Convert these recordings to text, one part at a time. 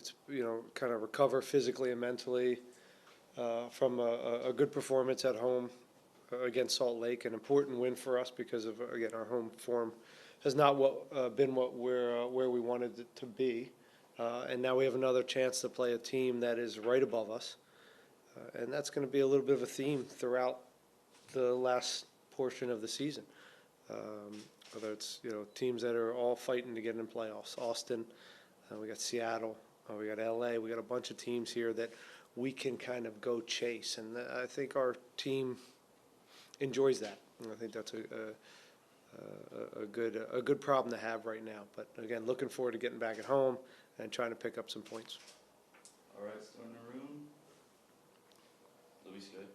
it's kind of recover physically and mentally from a good performance at home against Salt Lake, an important win for us because of, again, our home form has not been where we wanted it to be, and now we have another chance to play a team that is right above us, and that's going to be a little bit of a theme throughout the last portion of the season. Whether it's teams that are all fighting to get in playoffs, Austin, we got Seattle, we got LA, we got a bunch of teams here that we can kind of go chase, and I think our team enjoys that. And I think that's a good problem to have right now. But again, looking forward to getting back at home and trying to pick up some points. All right, still in the room. Luis, good.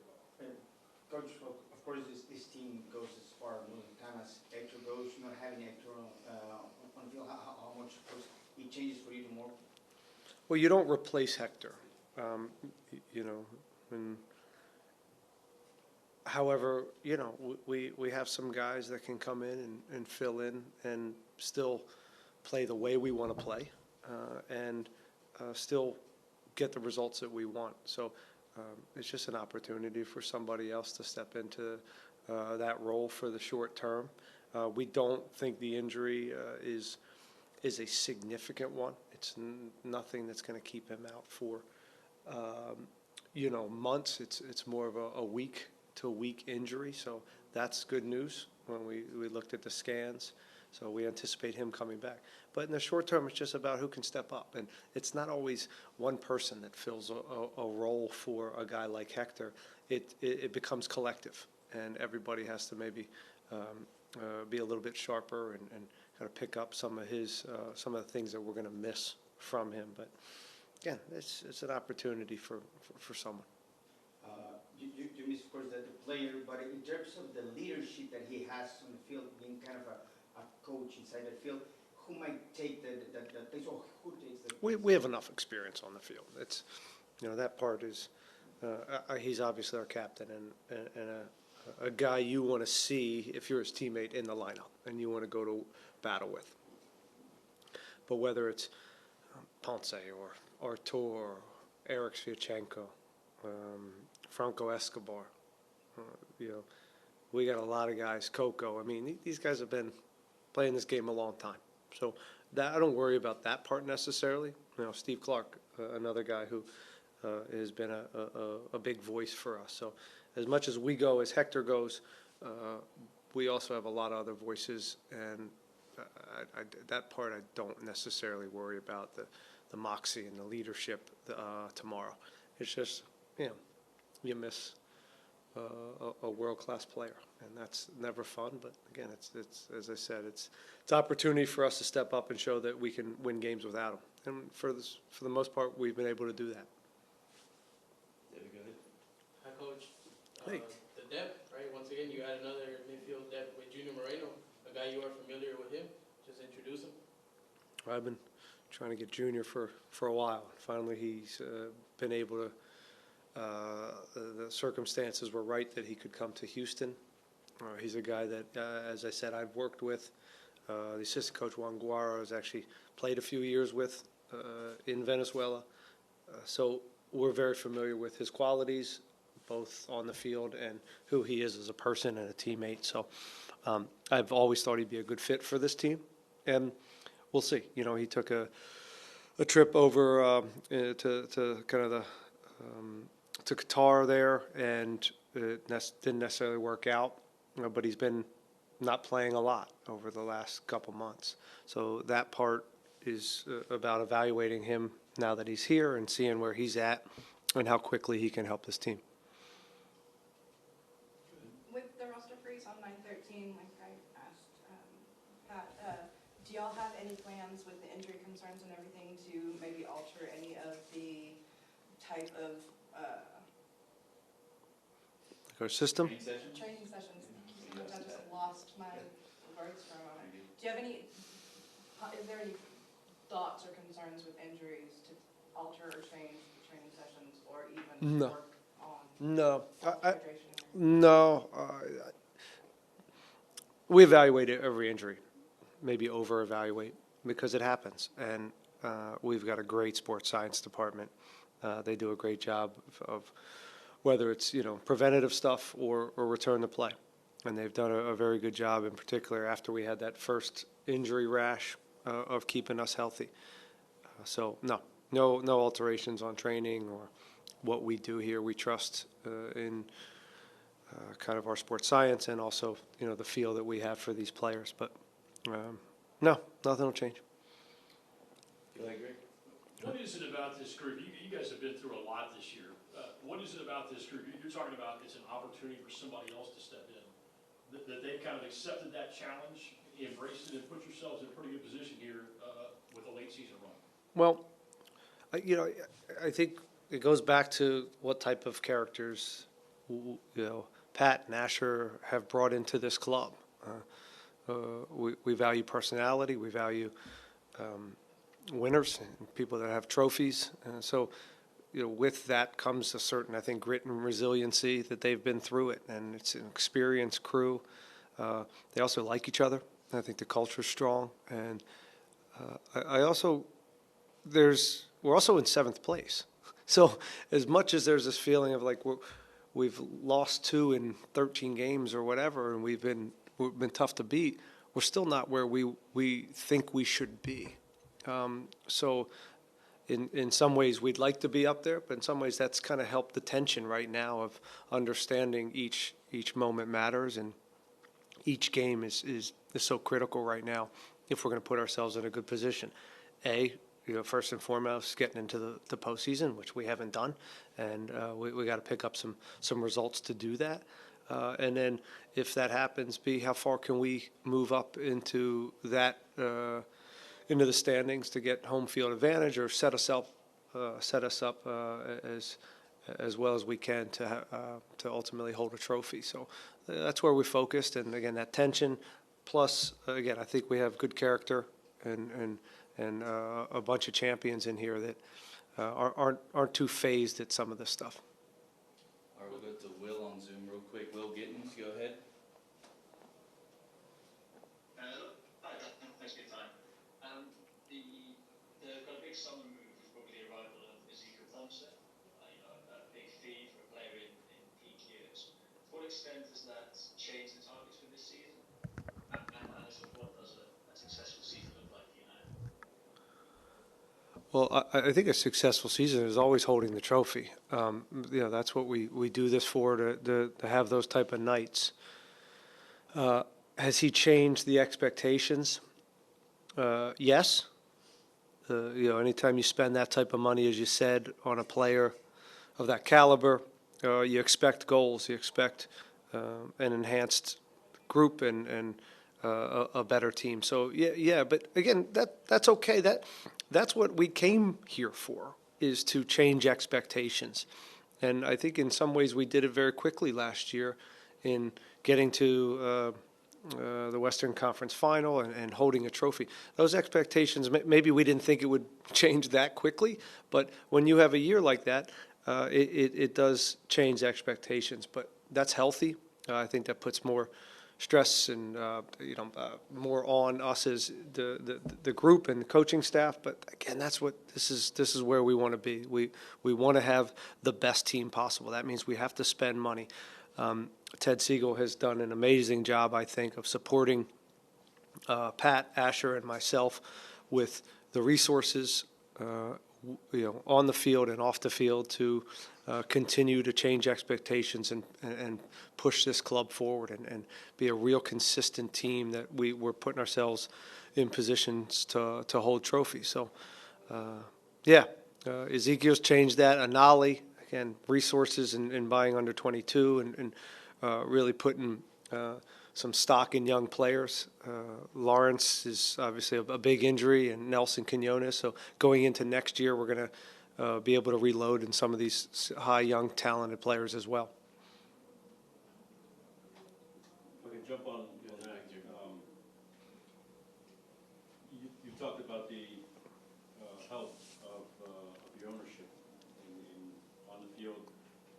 Coach, of course, this team goes as far time as Hector goes. Not having Hector on the field, how much, of course, it changes for you tomorrow? Well, you don't replace Hector. However, we have some guys that can come in and fill in and still play the way we want to play and still get the results that we want. So it's just an opportunity for somebody else to step into that role for the short term. We don't think the injury is a significant one. It's nothing that's going to keep him out for months. It's more of a week to week injury, so that's good news when we looked at the scans. So we anticipate him coming back. But in the short term, it's just about who can step up. And it's not always one person that fills a role for a guy like Hector. It becomes collective, and everybody has to maybe be a little bit sharper and kind of pick up some of the things that we're going to miss from him. But again, it's an opportunity for someone. You miss, of course, the player, but in terms of the leadership that he has on the field, being kind of a coach inside the field, who might take that place, or who takes the place? We have enough experience on the field. It's that part is he's obviously our captain and a guy you want to see if you're his teammate in the lineup and you want to go to battle with. But whether it's Ponce or Artur, or Eric Sviatchenko, Franco Escobar, we got a lot of guys, Coco. I mean, these guys have been playing this game a long time. So I don't worry about that part necessarily. Steve Clark, another guy who has been a big voice for us. So as much as we go, as Hector goes, we also have a lot of other voices, and that part I don't necessarily worry about, the moxie and the leadership tomorrow. It's just, you miss a world-class player, and that's never fun. But again, it's as I said, it's opportunity for us to step up and show that we can win games without him. And for the most part, we've been able to do that. Very good. Hi, Coach. Hey. The depth, right? Once again, you add another midfield depth with Junior Moreno, a guy you are familiar with him. Just introduce him. I've been trying to get Junior for a while. Finally, he's been able to. The circumstances were right that he could come to Houston. He's a guy that, as I said, I've worked with. The assistant coach, Juan Guara, has actually played a few years with in Venezuela. So we're very familiar with his qualities, both on the field and who he is as a person and a teammate. So I've always thought he'd be a good fit for this team. And we'll see. He took a trip over to kind of to Qatar there, and it didn't necessarily work out, but he's been not playing a lot over the last couple months. So that part is about evaluating him now that he's here and seeing where he's at and how quickly he can help this team. With the roster freeze on 9/13, like I asked Pat, do y'all have any plans with the injury concerns and everything to maybe alter any of the type of Our system? training sessions? I just lost my words for a moment. Do you have any? Is there any thoughts or concerns with injuries to alter or change the training sessions, or even No. work on No. hydration? No. We evaluate every injury, maybe over-evaluate, because it happens. And we've got a great sports science department. They do a great job of whether it's, preventative stuff or return to play. And they've done a very good job, in particular after we had that first injury rash, of keeping us healthy. So no alterations on training or what we do here. We trust in kind of our sports science and also, the feel that we have for these players. But no, nothing will change. Go ahead, Greg. What is it about this group? You guys have been through a lot this year. What is it about this group? You're talking about it's an opportunity for somebody else to step in. That they've kind of accepted that challenge, embraced it, and put yourselves in a pretty good position here with a late season run. Well, I think it goes back to what type of characters, Pat and Asher have brought into this club. We value personality. We value winners and people that have trophies. So, with that comes a certain, I think, grit and resiliency that they've been through it. And it's an experienced crew. They also like each other. I think the culture's strong. And we're also in seventh place. So as much as there's this feeling of like we've lost 2 in 13 games or whatever, and we've been tough to beat, we're still not where we think we should be. So in some ways we'd like to be up there, but in some ways that's kind of helped the tension right now of understanding each moment matters, and each game is so critical right now if we're going to put ourselves in a good position. First and foremost, getting into the postseason, which we haven't done, and we got to pick up some results to do that. And then if that happens, B, how far can we move up into that into the standings to get home field advantage, or set us up as well as we can to ultimately hold a trophy. So that's where we focused, and again that tension. Plus, again, I think we have good character and a bunch of champions in here that aren't too phased at some of this stuff. All right, we'll go to Will on Zoom real quick. Will Gittins, go ahead. Hello. Hi, thanks for your time. The kind of big summer move was probably the arrival of Olsen. A big fee for a player in peak years. To what extent does that change the targets for this season? And sort of what does a successful season look like for United? Well, I think a successful season is always holding the trophy. That's what we do this for, to have those type of nights. Has he changed the expectations? Yes. Anytime you spend that type of money, as you said, on a player of that caliber, you expect goals. You expect an enhanced group and a better team. So yeah. But again, that's okay. That's what we came here for, is to change expectations. And I think in some ways we did it very quickly last year in getting to the Western Conference Final and holding a trophy. Those expectations, maybe we didn't think it would change that quickly, but when you have a year like that, it does change expectations. But that's healthy. I think that puts more stress and more on us as the group and the coaching staff. But again, that's what this is where we want to be. We want to have the best team possible. That means we have to spend money. Ted Siegel has done an amazing job, I think, of supporting Pat, Asher, and myself with the resources, on the field and off the field to continue to change expectations and push this club forward and be a real consistent team that we're putting ourselves in positions to hold trophies. So, Ezekiel's changed that. Anali, again, resources in buying under 22 and really putting some stock in young players. Lawrence is obviously a big injury, and Nelson Quinones. So going into next year, we're going to be able to reload in some of these high, young, talented players as well. If I can jump on that. You talked about the health of your ownership on the field,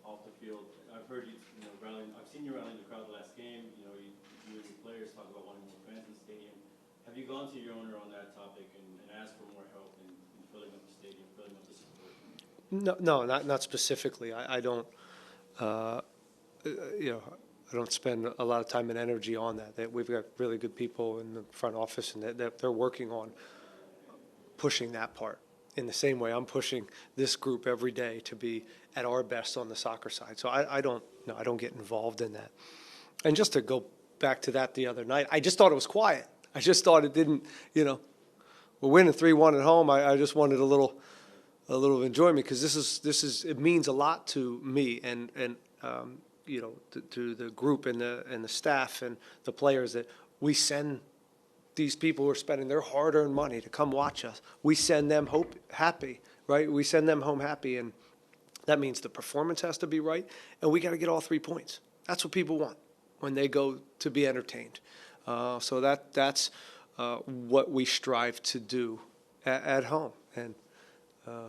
off the field. I've heard you rallying. I've seen you rallying the crowd the last game. You and your players talk about wanting more fans in the stadium. Have you gone to your owner on that topic and asked for more help in filling up the stadium, filling up the support? No, not specifically. I don't, I don't spend a lot of time and energy on that. We've got really good people in the front office, and that they're working on pushing that part. In the same way, I'm pushing this group every day to be at our best on the soccer side. So I don't get involved in that. And just to go back to that the other night, I just thought it was quiet. I just thought it didn't, we're winning 3-1 at home. I just wanted a little enjoyment, because it means a lot to me and to the group and the staff and the players, that we send these people who are spending their hard-earned money to come watch us. We send them happy, right? We send them home happy, and that means the performance has to be right, and we got to get all 3 points. That's what people want when they go to be entertained. So that's what we strive to do at home, and I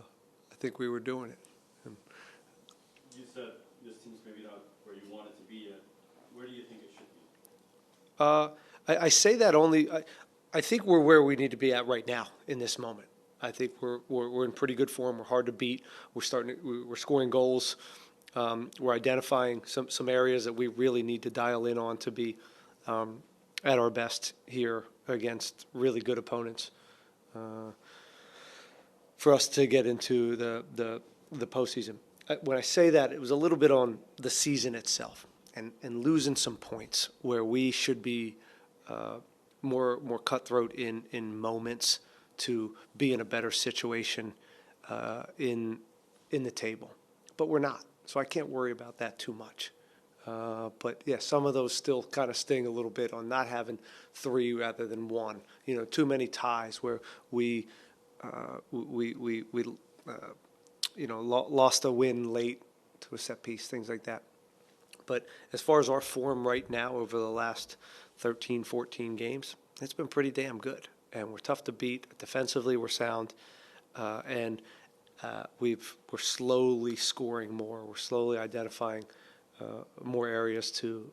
think we were doing it. You said this team's maybe not where you want it to be yet. Where do you think it should be? I say that only. I think we're where we need to be at right now in this moment. I think we're in pretty good form. We're hard to beat. We're scoring goals. We're identifying some areas that we really need to dial in on to be at our best here against really good opponents. For us to get into the postseason. When I say that, it was a little bit on the season itself and losing some points where we should be more cutthroat in moments to be in a better situation in the table. But we're not, so I can't worry about that too much. But yeah, some of those still kind of sting a little bit on not having 3 rather than 1. Too many ties where we lost a win late to a set piece, things like that. But as far as our form right now over the last 13, 14 games, it's been pretty damn good. And we're tough to beat. Defensively, we're sound. And we're slowly scoring more. We're slowly identifying more areas to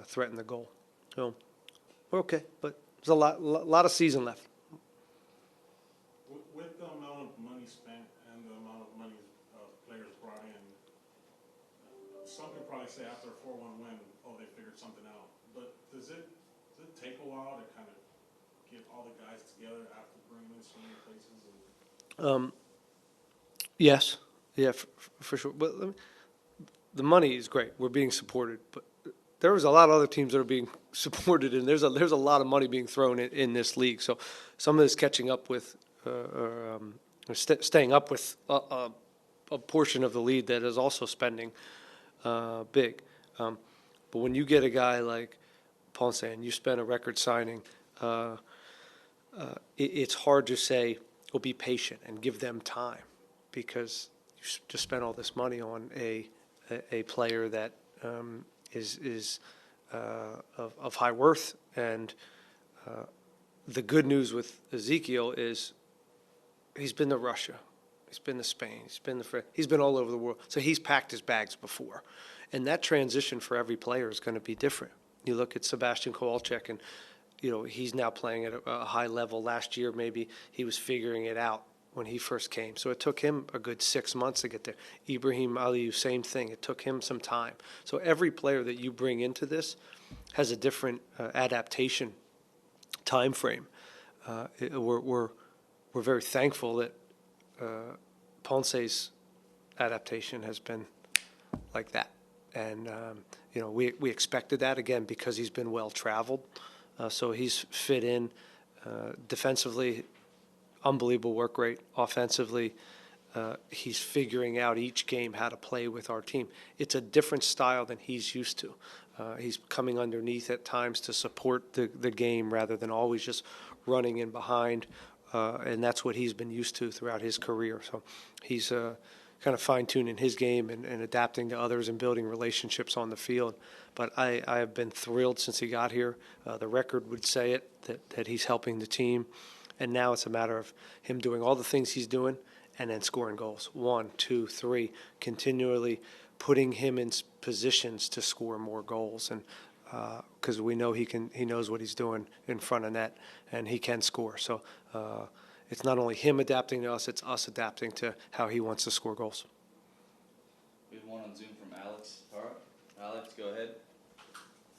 threaten the goal. So we're okay, but there's a lot of season left. With the amount of money spent and the amount of money players brought in, some could probably say after a 4-1 win, they figured something out. But does it take a while to kind of get all the guys together after bringing in so many places? Yes, yeah, for sure. But the money is great. We're being supported, but there was a lot of other teams that are being supported, and there's a lot of money being thrown in this league. So some of this catching up with, staying up with a portion of the league that is also spending big. But when you get a guy like Ponce and you spend a record signing, it's hard to say, well, be patient and give them time, because you just spent all this money on a player that is of high worth. And the good news with Ezekiel is he's been to Russia, he's been to Spain, he's been all over the world. So he's packed his bags before. And that transition for every player is going to be different. You look at Sebastian Kowalczyk, and he's now playing at a high level. Last year, maybe he was figuring it out when he first came. So it took him a good 6 months to get there. Ibrahim Aliou, same thing. It took him some time. So every player that you bring into this has a different adaptation time frame. We're very thankful that Ponce's adaptation has been like that. And, we expected that, again, because he's been well-traveled. So he's fit in defensively. Unbelievable work rate. Offensively, he's figuring out each game how to play with our team. It's a different style than he's used to. He's coming underneath at times to support the game rather than always just running in behind, and that's what he's been used to throughout his career. So he's kind of fine-tuning his game and adapting to others and building relationships on the field. But I have been thrilled since he got here. The record would say it, that he's helping the team. And now it's a matter of him doing all the things he's doing and then scoring goals. 1, 2, 3, continually putting him in positions to score more goals. And because we know he knows what he's doing in front of net, and he can score. So it's not only him adapting to us, it's us adapting to how he wants to score goals. We have one on Zoom from Alex Tara. Alex, go ahead.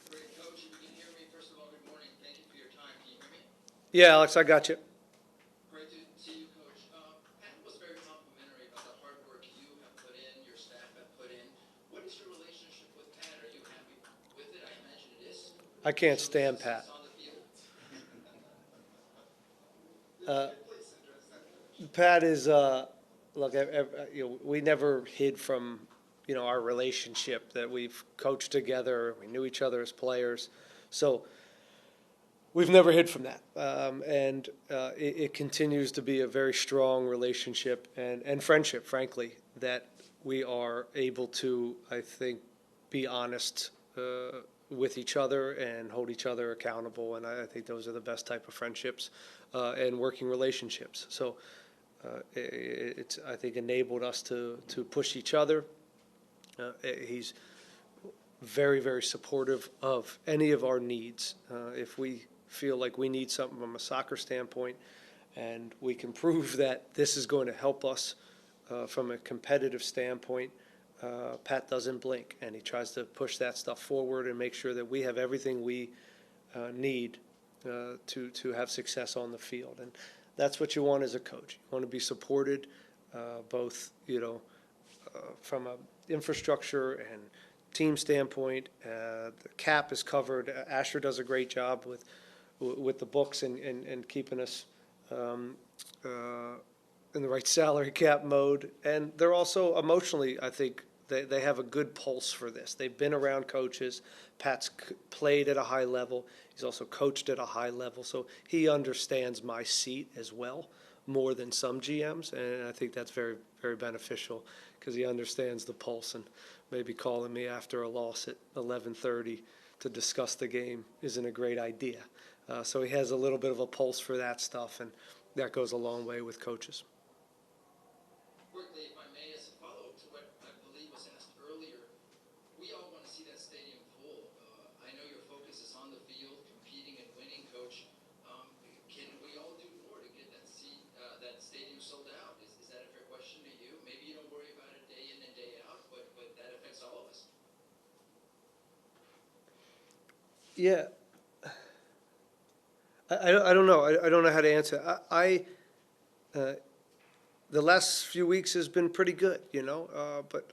Great, Coach. If you can hear me, first of all, good morning. Thank you for your time. Can you hear me? Yeah, Alex, I got you. Great to see you, Coach. Pat was very complimentary about the hard work you have put in, your staff have put in. What is your relationship with Pat? Are you happy with it? I imagine it is. I can't stand Pat. On the field. Please address that, Coach. Pat is, look, we never hid from, our relationship that we've coached together. We knew each other as players. So we've never hid from that. And it continues to be a very strong relationship and friendship, frankly, that we are able to, I think, be honest with each other and hold each other accountable. And I think those are the best type of friendships and working relationships. So it's, I think, enabled us to push each other. He's very, very supportive of any of our needs. If we feel like we need something from a soccer standpoint and we can prove that this is going to help us from a competitive standpoint, Pat doesn't blink, and he tries to push that stuff forward and make sure that we have everything we need to have success on the field. And that's what you want as a coach. You want to be supported both, from a infrastructure and team standpoint. The cap is covered. Asher does a great job with the books and keeping us in the right salary cap mode. And they're also emotionally, I think, they have a good pulse for this. They've been around coaches. Pat's played at a high level. He's also coached at a high level. So he understands my seat as well, more than some GMs. And I think that's very, very beneficial because he understands the pulse, and maybe calling me after a loss at 11:30 to discuss the game isn't a great idea. So he has a little bit of a pulse for that stuff, and that goes a long way with coaches. Quickly, if I may, as a follow-up to what I believe was asked earlier, we all want to see that stadium full. I know your focus is on the field, competing and winning, Coach. Can we all do more to get that stadium sold out? Is that a fair question to you? Maybe you don't worry about it day in and day out, but that affects all of us. Yeah. I don't know. I don't know how to answer. The last few weeks has been pretty good, but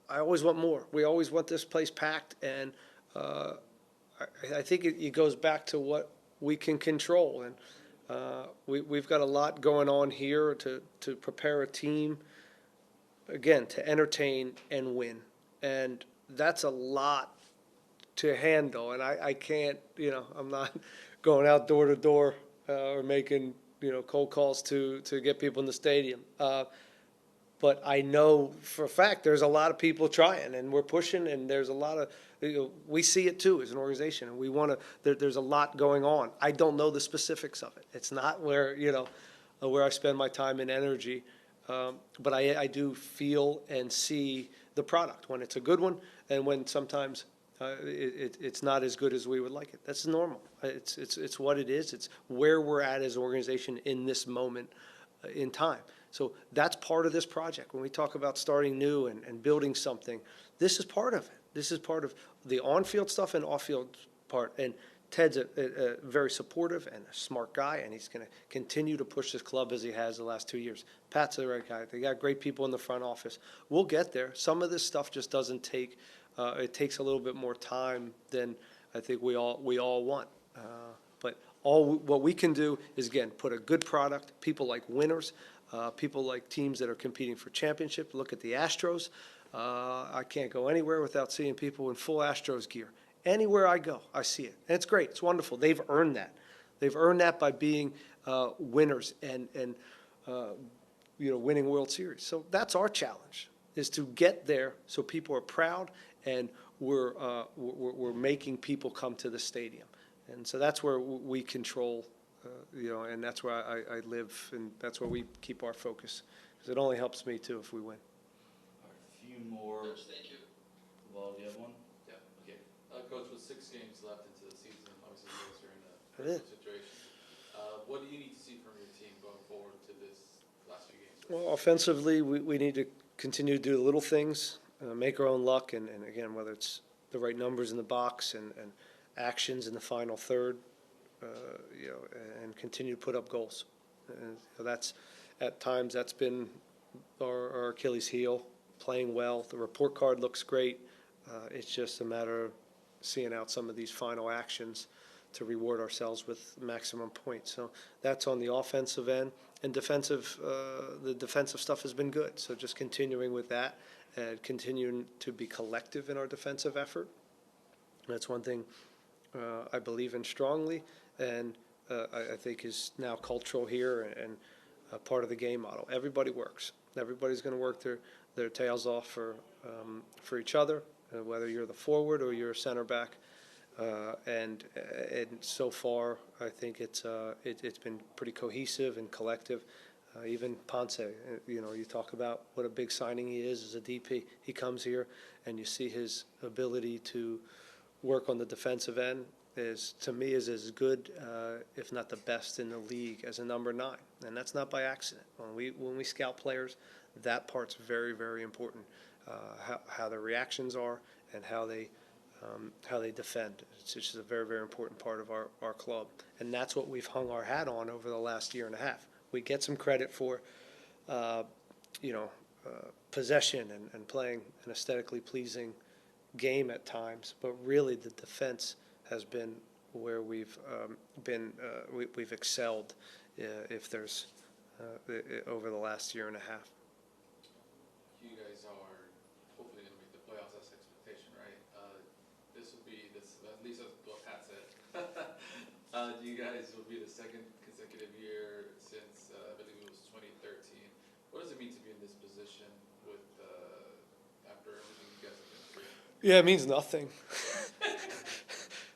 I always want more. We always want this place packed, and I think it goes back to what we can control. And we've got a lot going on here to prepare a team, again, to entertain and win. And that's a lot to handle. And I can't, I'm not going out door to door or making, cold calls to get people in the stadium. But I know for a fact there's a lot of people trying, and we're pushing, and there's a lot of, we see it too as an organization, and we want to, there's a lot going on. I don't know the specifics of it. It's not where, where I spend my time and energy. But I do feel and see the product when it's a good one, and when sometimes it's not as good as we would like it. That's normal. It's what it is. It's where we're at as an organization in this moment in time. So that's part of this project. When we talk about starting new and building something, this is part of it. This is part of the on-field stuff and off-field part. And Ted's a very supportive and a smart guy, and he's going to continue to push this club as he has the last 2 years. Pat's the right guy. They got great people in the front office. We'll get there. Some of this stuff just doesn't take it takes a little bit more time than I think we all want. But what we can do is, again, put a good product. People like winners. People like teams that are competing for championship. Look at the Astros. I can't go anywhere without seeing people in full Astros gear. Anywhere I go, I see it. And it's great. It's wonderful. They've earned that. They've earned that by being winners and winning World Series. So that's our challenge, is to get there so people are proud, and we're making people come to the stadium. And so that's where we control, and that's where I live, and that's where we keep our focus. Because it only helps me, too, if we win. All right, a few more. Coach, thank you. Well, do you have one? Yeah, okay. Coach, with 6 games left into the season, obviously you guys are in a It is. situation. What do you need to see from your team going forward to this last few games? Well, offensively, we need to continue to do the little things, make our own luck, and again, whether it's the right numbers in the box and actions in the final third, and continue to put up goals. And that's, at times, that's been our Achilles heel, playing well. The report card looks great. It's just a matter of seeing out some of these final actions to reward ourselves with maximum points. So that's on the offensive end. And defensive, the defensive stuff has been good. So just continuing with that and continuing to be collective in our defensive effort. That's one thing I believe in strongly, and I think is now cultural here and part of the game model. Everybody works. Everybody's going to work their tails off for each other, whether you're the forward or you're a center back. And so far, I think it's been pretty cohesive and collective. Even Ponce, you talk about what a big signing he is as a DP. He comes here, and you see his ability to work on the defensive end to me is as good, if not the best in the league as a number 9, and that's not by accident. When we scout players, that part's very, very important. How their reactions are and how they defend. It's just a very, very important part of our club. And that's what we've hung our hat on over the last year and a half. We get some credit for, possession and playing an aesthetically pleasing game at times, but really the defense has been where we've excelled if there's over the last year and a half. You guys are hopefully going to make the playoffs. That's expectation, right? This will be at least that's what Pat said. You guys will be the second consecutive year since I believe it was 2013. What does it mean to be in this position with after everything you guys have been through? Yeah, it means nothing.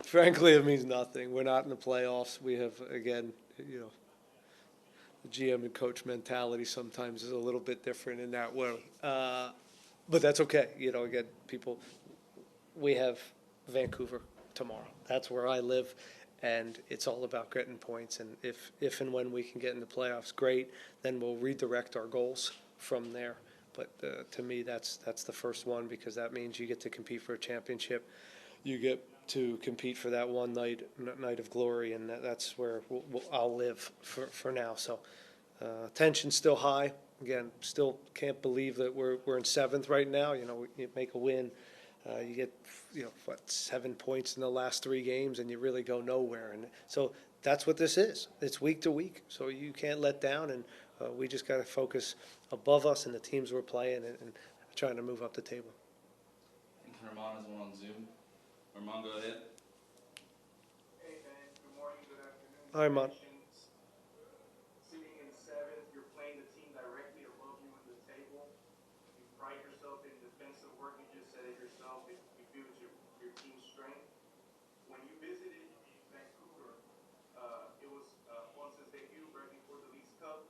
Frankly, it means nothing. We're not in the playoffs. We have, again, the GM and coach mentality sometimes is a little bit different in that way. But that's okay. Again, we have Vancouver tomorrow. That's where I live, and it's all about getting points. And if and when we can get in the playoffs, great. Then we'll redirect our goals from there. But to me, that's the first one, because that means you get to compete for a championship. You get to compete for that one night of glory, and that's where I'll live for now. So tension's still high. Again, still can't believe that we're in 7th right now. You make a win, you get 7 points in the last 3 games, and you really go nowhere. And so that's what this is. It's week to week, so you can't let down, and we just got to focus above us and the teams we're playing and trying to move up the table. I think Herman has one on Zoom. Herman, go ahead. Hey, man. Good morning, good afternoon. Hi, Herman. Sitting in 7th, you're playing the team directly above you in the table. You pride yourself in defensive work. You just said it yourself. You feel it's your team's strength. When you visited Vancouver, it was Olsen's debut right before the League's Cup.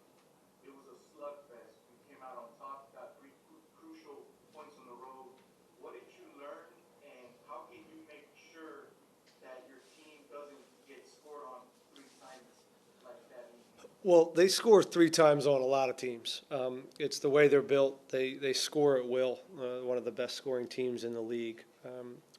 It was a slugfest. You came out on top, got 3 crucial points on the road. What did you learn, and how can you make sure that your team doesn't get scored on 3 times like that? Well, they score 3 times on a lot of teams. It's the way they're built. They score at will. One of the best scoring teams in the league.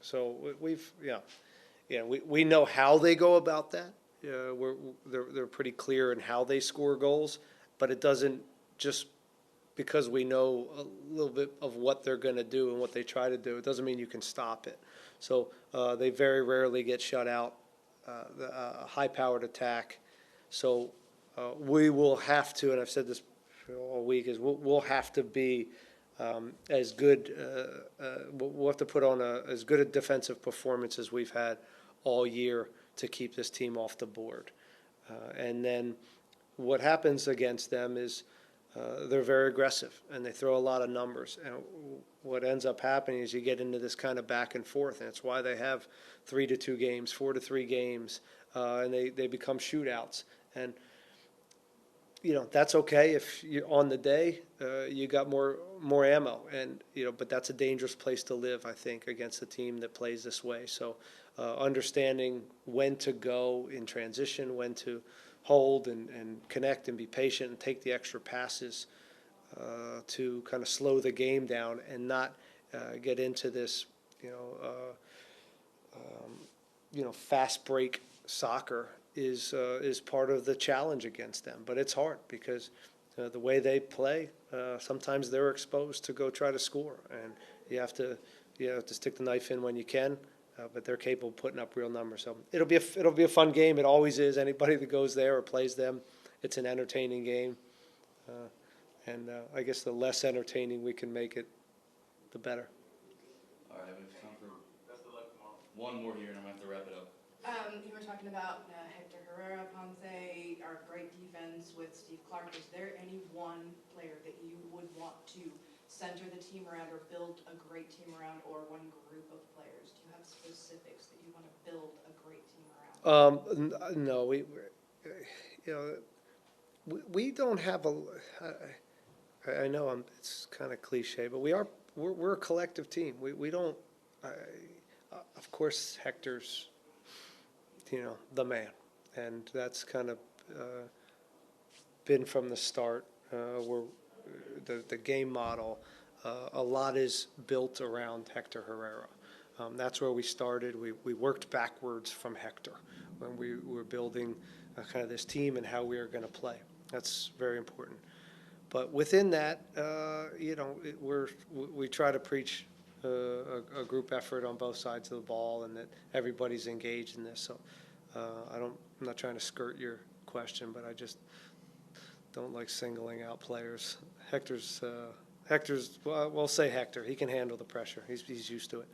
So we know how they go about that. They're pretty clear in how they score goals, but it doesn't just because we know a little bit of what they're going to do and what they try to do. It doesn't mean you can stop it. So they very rarely get shut out. High-powered attack. So we will have to, and I've said this all week, is we'll have to be as good. We'll have to put on as good a defensive performance as we've had all year to keep this team off the board. And then what happens against them is they're very aggressive and they throw a lot of numbers. And what ends up happening is you get into this kind of back and forth, and it's why they have 3-2 games, 4-3 games, and they become shootouts. And that's okay if you on the day you got more ammo, and but that's a dangerous place to live, I think, against a team that plays this way. So understanding when to go in transition, when to hold and connect and be patient and take the extra passes to kind of slow the game down and not get into this, fast break soccer is part of the challenge against them. But it's hard because the way they play, sometimes they're exposed to go try to score, and you have to stick the knife in when you can. But they're capable of putting up real numbers. So it'll be a fun game. It always is. Anybody that goes there or plays them, it's an entertaining game. And I guess the less entertaining we can make it, the better. All right, we have time for one more here, and I'm going to have to wrap it up. You were talking about Hector Herrera, Ponce, our great defense with Steve Clark. Is there any one player that you would want to center the team around or build a great team around, or one group of players? Do you have specifics that you want to build a great team around? No, we don't have a. I know it's kind of cliche, but we're a collective team. We don't. Of course, Hector's, the man, and that's kind of been from the start. Where the game model, a lot is built around Hector Herrera. That's where we started. We worked backwards from Hector when we were building kind of this team and how we were going to play. That's very important. But within that, we try to preach a group effort on both sides of the ball, and that everybody's engaged in this. So I'm not trying to skirt your question, but I just don't like singling out players. Hector's. We'll say Hector. He can handle the pressure. He's used to it.